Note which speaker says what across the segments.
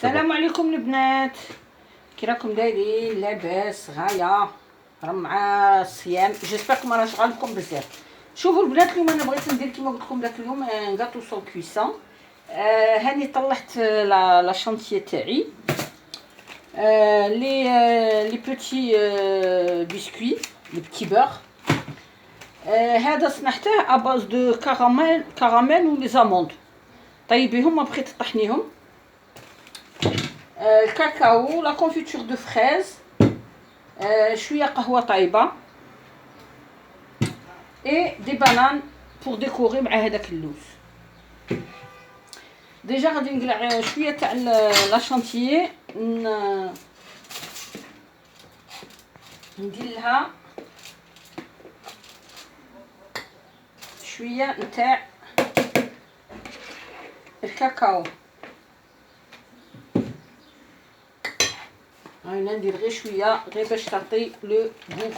Speaker 1: السلام عليكم البنات، كي راكم دايرين؟ لاباس غايه، راه مع الصيام. جيسبر ما راهش غالبكم بزاف. شوفوا البنات، اليوم انا بغيت ندير كيما قلت لكم داك اليوم ان غاتو سون كويسون. هاني طلعت لا شانتيي تاعي، لي بوتي بسكوي، لي بتي بور. هذا صنعته اباز دو كراميل و لي زاموند. طيبيهم ابخي تطحنيهم. الكاكاو، لا كونفيتور دو فريز، شويه قهوه طايبه، اي دي بانان بور ديكوري مع هذاك اللوز. ديجا غادي نقلع شويه تاع لا شانتيي، ندير لها شويه نتاع الكاكاو. انا ندير غير شويه، غير باش تعطي لو غو.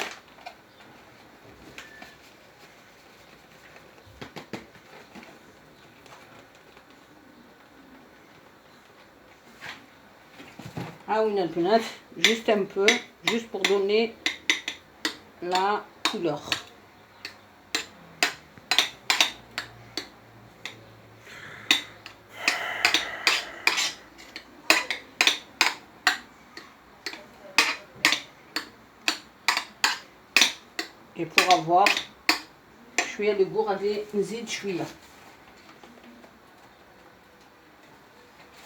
Speaker 1: عاونا البنات، juste un peu, juste pour donner la couleur. Et pour avoir شويه لو غو غادي نزيد شويه.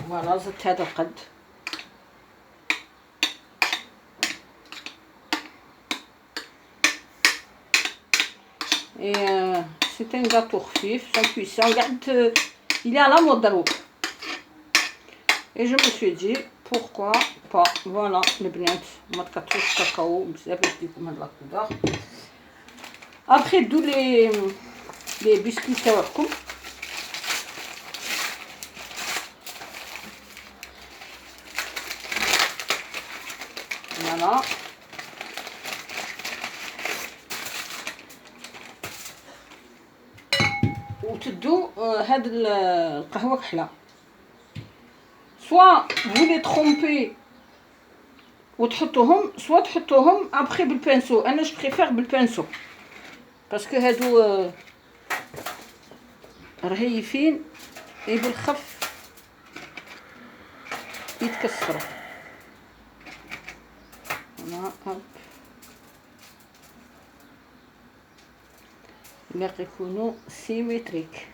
Speaker 1: فوالا زدت هذا القد. Et c'est un gâteau خفيف sans cuisson, قعدت il est à la mode دروك. Et je me suis dit pourquoi pas. Voilà البنات، ما تكثروش كاكاو بزاف باش تجيكم هاد لا كولور. ابخي دو لي بسكوي تاعكم. فوالا وتدو هاد القهوه كحله. سوا vous les trompez وتحطوهم، سوا تحطوهم ابخي بالبانسو. انا جو بريفير بالبانسو باسكو هادو رهيفين، بالخف يتكسروا. انا هوب باقي يكونوا سيميتريك.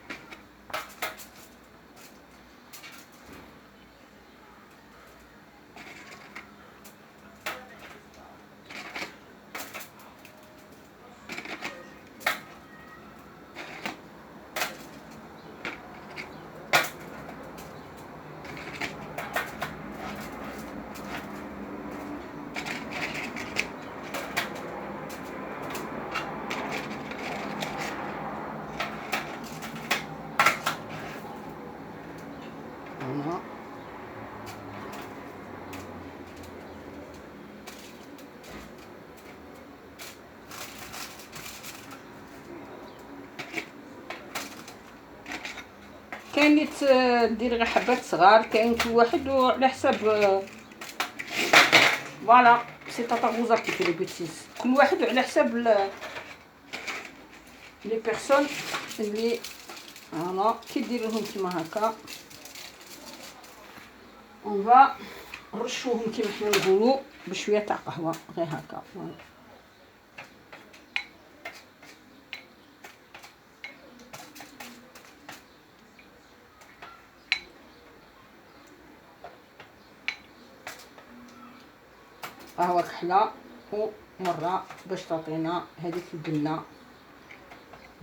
Speaker 1: كاين اللي دير غير حبات صغار، كاين كل واحد وعلى حساب. فوالا سي تاتا غوزا كي في لي بيتيز، كل واحد وعلى حساب لي بيرسون اللي. فوالا كي دير لهم كيما هكا اون فا نرشوهم كيما حنا نقولوا بشويه تاع قهوه غير هكا. قهوه كحله ومره باش تعطينا هذيك البنه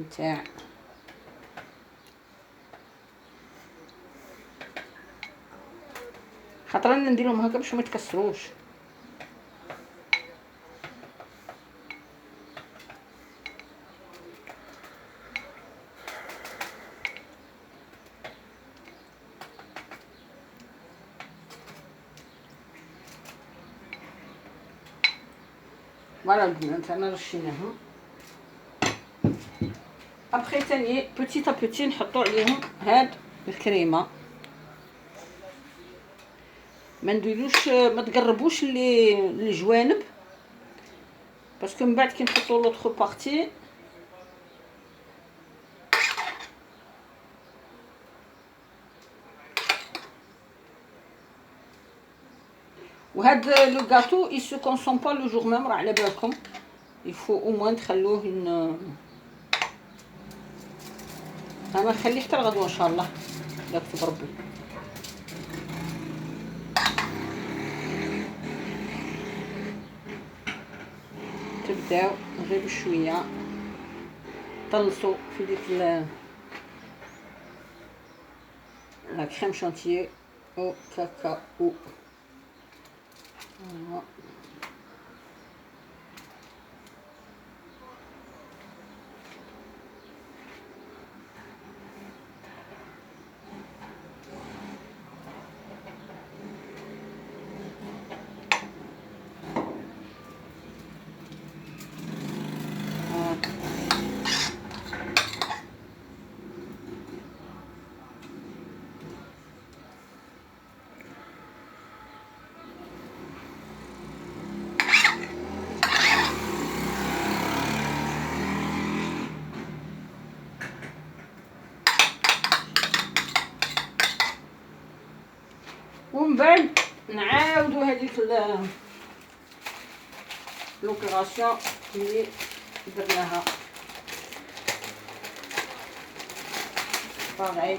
Speaker 1: نتاع خاطر انا نديرهم هكا باش ما يتكسروش. فوالا البنات انا رشيناهم. ابخي تاني بوتيت ا بوتي نحطو عليهم هاد الكريمه. ما نديروش، ما تقربوش الجوانب، باسكو من بعد كي نحطو لوطخ بارتي وهاد لو غاتو il se consomme pas le jour même، راه على بالكم il faut au moins تخلوه انا نخليه حتى الغدوه ان شاء الله الا كتب ربي. تبداو غير بشويه طلصوا في ديك لا كريم شانتيي او كاكاو. ومن بعد نعاودو هذيك لوبيراسيون اللي درناها باغي.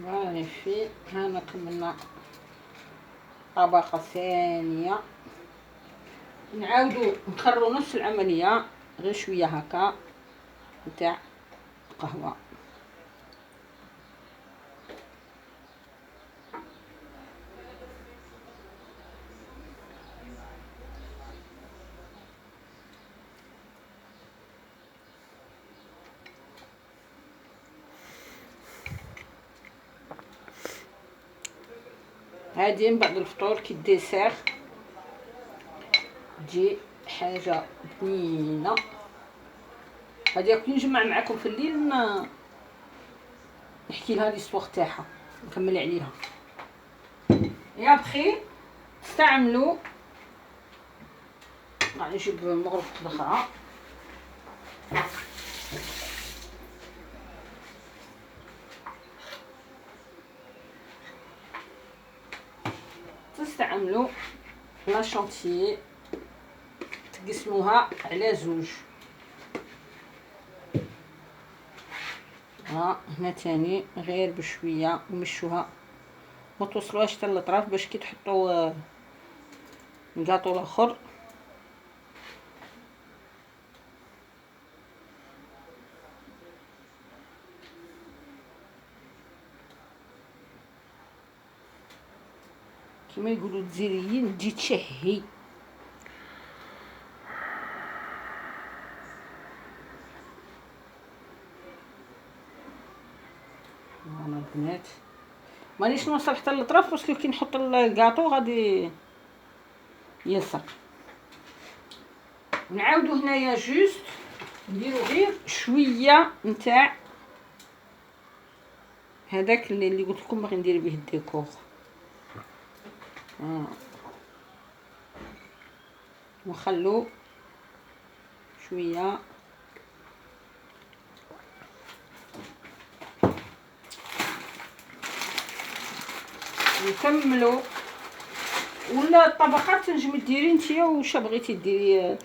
Speaker 1: فوالا في هانا كملنا طبقة ثانية. نعاودو نكررو نفس العملية غير شوية هكا نتاع قهوة. هادي من بعد الفطور كي ديسير تجي حاجة بنينة. هادي كي نجمع معكم في الليل نحكي لها ليستواغ تاعها نكمل عليها. يا بخي استعملوا، غادي نجيب مغرفة اخرى. تستعملوا لا شانتيي تقسموها على زوج. ها هنا تاني غير بشويه ومشوها ما توصلوهاش حتى للطراف باش كي تحطوا الكاطو الاخر كما يقولوا الجزائريين تجي تشهي. انا البنات مانيش نوصل حتى للطرف باسكو كي نحط الكاطو غادي يلصق. نعاودو هنايا جوست نديرو غير شويه نتاع هذاك اللي قلت لكم باغي ندير به الديكور. ونخلو شويه نكملو. ولا الطبقات تنجمي ديري نتيا واش بغيتي ديري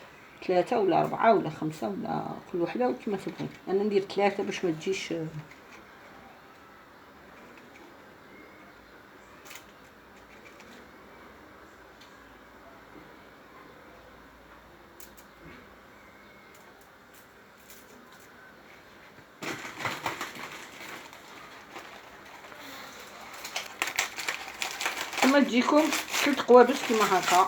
Speaker 1: 3 ولا 4 ولا 5 ولا كل وحده كما تبغي. انا ندير 3 باش ما تجيش. كما تجيكم 3 قوابس كيما هكا.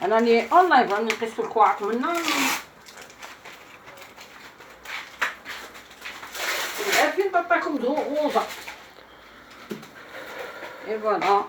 Speaker 1: انا راني اونلاين راني نقيس الكواعط منا عارفين تعطيكم غوطه. اي فوالا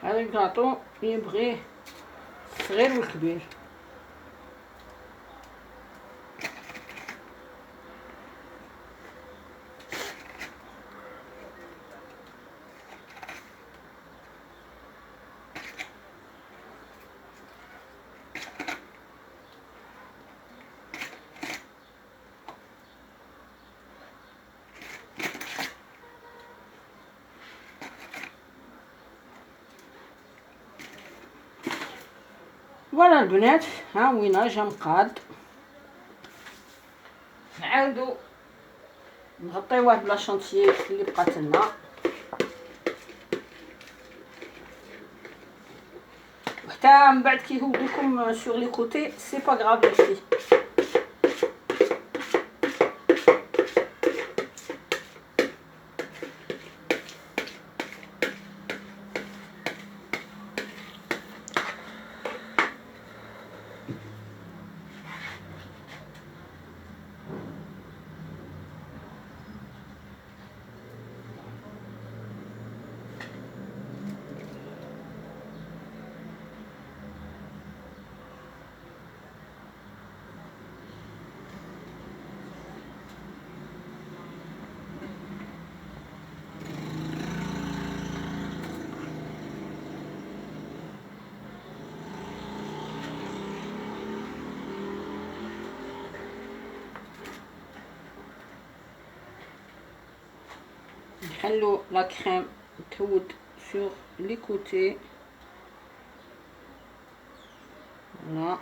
Speaker 1: هذا الكاطو يبغيه الصغير والكبير. فوالا البنات، ها وينا جا مقاد. نعاودو نغطيوه بلا شونتيي اللي بقات لنا. وحتى من بعد كي يهودوكم سور لي كوتي سي با غراف لي. نخلو لا كريم تهود سور لي كوتي. فوالا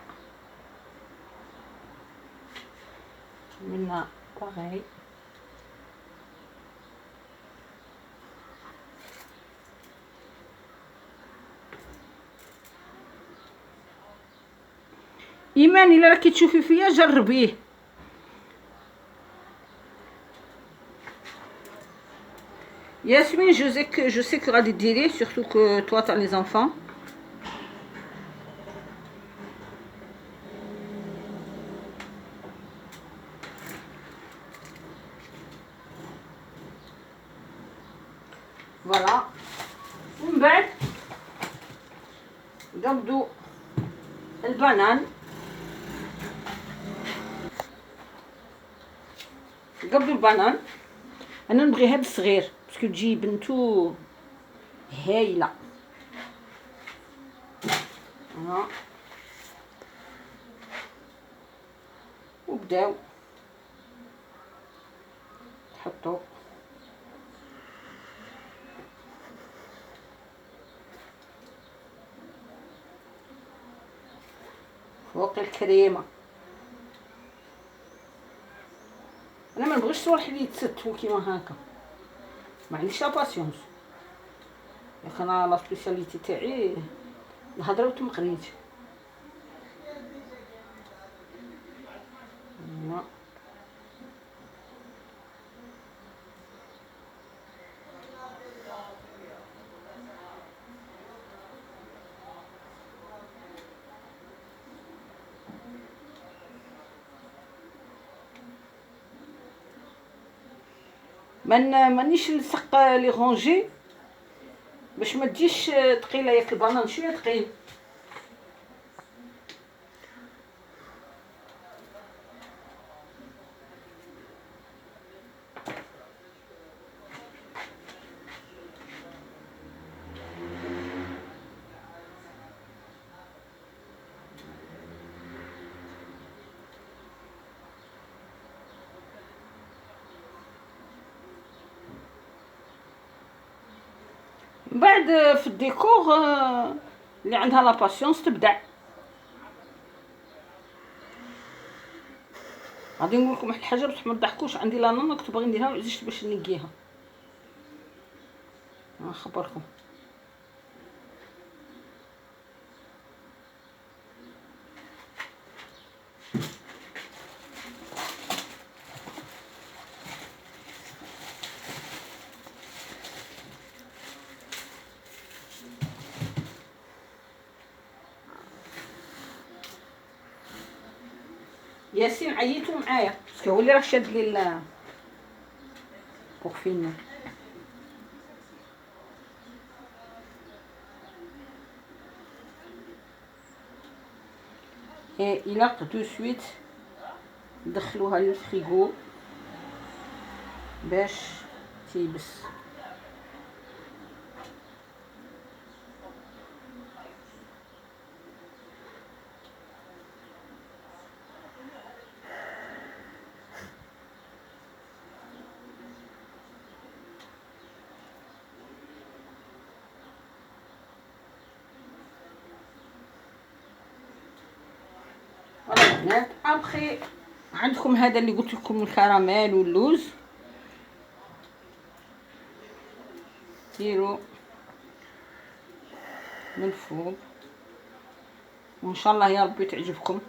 Speaker 1: منا باغي. ايمان الا راكي تشوفي فيا جربيه. Yasmine, je sais qu'il y aura des délais, surtout que toi, tu as les enfants. Voilà. ومن بعد نقبضوا البنان. نقبضوا البنان. انا نبغي هاد الصغير باسكو تجي بنتو هايله. وبداو تحطوا فوق الكريمه. انا ما نبغيش صوالح اللي يتستفوا كيما هكا، ما عنديش لا باسيونس. ياك انا لا سبيسياليتي تاعي الهضره والتمقريت. مانيش نلصق لي غونجي باش ما تجيش ثقيله، ياك البنان شويه ثقيل. من بعد في الديكور اللي عندها لا باسيونس تبدع. غادي نقول لكم واحد الحاجه باش ما تضحكوش، عندي لا نانا كنت باغي نديرها وعزيزت باش نقيها، نخبركم. ياسين عيطوا معايا باسكو هو اللي راه شاد لي بوغ اي الى دو سويت ندخلوها للفريغو باش تيبس. فوالا البنات، ابخي عندكم هذا اللي قلت لكم الكراميل واللوز، ديروا من الفوق وان شاء الله يا ربي تعجبكم.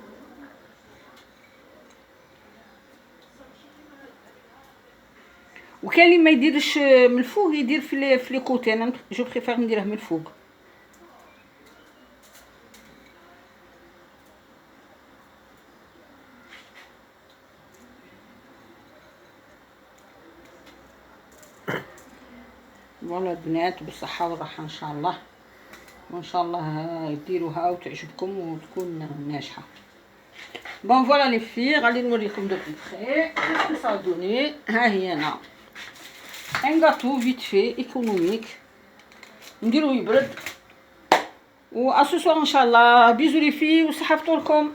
Speaker 1: وكاين اللي ما يديرش من الفوق، يدير في لي كوتي، انا جو بريفير نديره من الفوق. فوالا البنات، بالصحه والراحه ان شاء الله، وان شاء الله ديروها وتعجبكم وتكون ناجحه. بون فوالا لي في، غادي نوريكم دو بخي كيف صادوني. ها هي انا ان غاتو فيت في ايكونوميك، نديرو يبرد. و اسوسوار ان شاء الله. بيزو لي في، وصحه فطوركم.